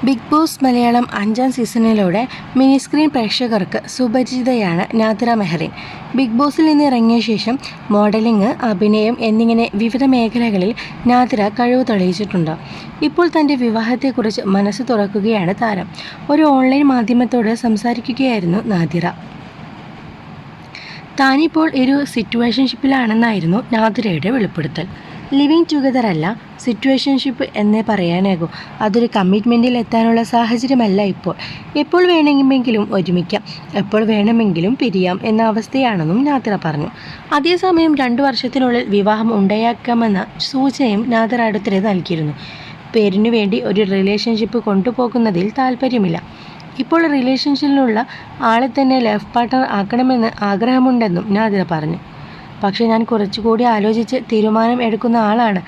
Big boss Malayalam 5ാം സീസണിലൂടെ mini screen പ്രേക്ഷകർക്ക് സുപരിചിതയാണ് നാദിറ മെഹറിൻ. ബിഗ് ബോസിൽ നിന്ന് ഇറങ്ങിയ ശേഷം മോഡലിംഗ്, അഭിനയം എന്നിങ്ങനെ വിവിധ മേഖലകളിൽ നാദിറ കഴിവ് തെളിയിച്ചിട്ടുണ്ട്. ഇപ്പോൾ തൻ്റെ വിവാഹത്തെക്കുറിച്ച് മനസ്സ് തുറക്കുകയാണ് താരം. ഒരു ഓൺലൈൻ മാധ്യമത്തോട് സംസാരിക്കുകയായിരുന്നു നാദിറ. താനിപ്പോൾ ഒരു സിറ്റുവേഷൻഷിപ്പിലാണെന്നായിരുന്നു നാദിറയുടെ വെളിപ്പെടുത്തൽ. ലിവിങ് ടുഗദർ അല്ല, സിറ്റുവേഷൻഷിപ്പ് എന്നേ പറയാനാകൂ. അതൊരു കമ്മിറ്റ്മെൻറ്റിൽ എത്താനുള്ള സാഹചര്യമല്ല ഇപ്പോൾ. എപ്പോൾ വേണമെങ്കിലും ഒരുമിക്കാം, എപ്പോൾ വേണമെങ്കിലും പിരിയാം എന്ന അവസ്ഥയാണെന്നും നാദിറ പറഞ്ഞു. അതേസമയം 2 വർഷത്തിനുള്ളിൽ വിവാഹം ഉണ്ടായേക്കാമെന്ന സൂചനയും നാദിറ അടുത്തിടെ നൽകിയിരുന്നു. പേരിനു വേണ്ടി ഒരു റിലേഷൻഷിപ്പ് കൊണ്ടുപോകുന്നതിൽ താല്പര്യമില്ല. ഇപ്പോൾ റിലേഷൻഷിപ്പിലുള്ള ആളെ തന്നെ ലൈഫ് പാർട്ട്ണർ ആക്കണമെന്ന് ആഗ്രഹമുണ്ടെന്നും നാദിറ പറഞ്ഞു. പക്ഷേ ഞാൻ കുറച്ചുകൂടി ആലോചിച്ച് തീരുമാനം എടുക്കുന്ന ആളാണ്.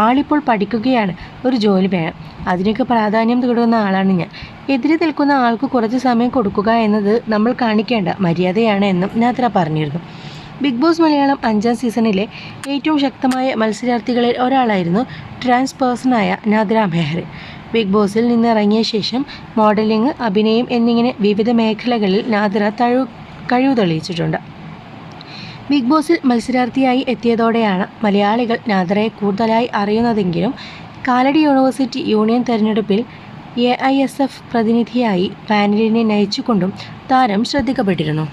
ആളിപ്പോൾ പഠിക്കുകയാണ്. ഒരു ജോലി വേണം, അതിനൊക്കെ പ്രാധാന്യം കൊടുക്കുന്ന ആളാണ് ഞാൻ. എതിരെ നിൽക്കുന്ന ആൾക്ക് കുറച്ച് സമയം കൊടുക്കുക എന്നത് നമ്മൾ കാണിക്കേണ്ട മര്യാദയാണ് എന്നും നാദിറ പറഞ്ഞിരുന്നു. ബിഗ് ബോസ് മലയാളം 5ാം സീസണിലെ ഏറ്റവും ശക്തമായ മത്സരാർത്ഥികളിൽ ഒരാളായിരുന്നു ട്രാൻസ് പേഴ്സണായ നാദിറ മെഹറിൻ. ബിഗ് ബോസിൽ നിന്നിറങ്ങിയ ശേഷം മോഡലിംഗ്, അഭിനയം എന്നിങ്ങനെ വിവിധ മേഖലകളിൽ നാദിറ കഴിവ് തെളിയിച്ചിട്ടുണ്ട്. ബിഗ് ബോസിൽ മത്സരാർത്ഥിയായി എത്തിയതോടെയാണ് മലയാളികൾ നാദിറയെ കൂടുതലായി അറിയുന്നതെങ്കിലും കാലടി യൂണിവേഴ്സിറ്റി യൂണിയൻ തെരഞ്ഞെടുപ്പിൽ AISF പ്രതിനിധിയായി പാനലിനെ നയിച്ചുകൊണ്ടും താരം ശ്രദ്ധിക്കപ്പെട്ടിരുന്നു.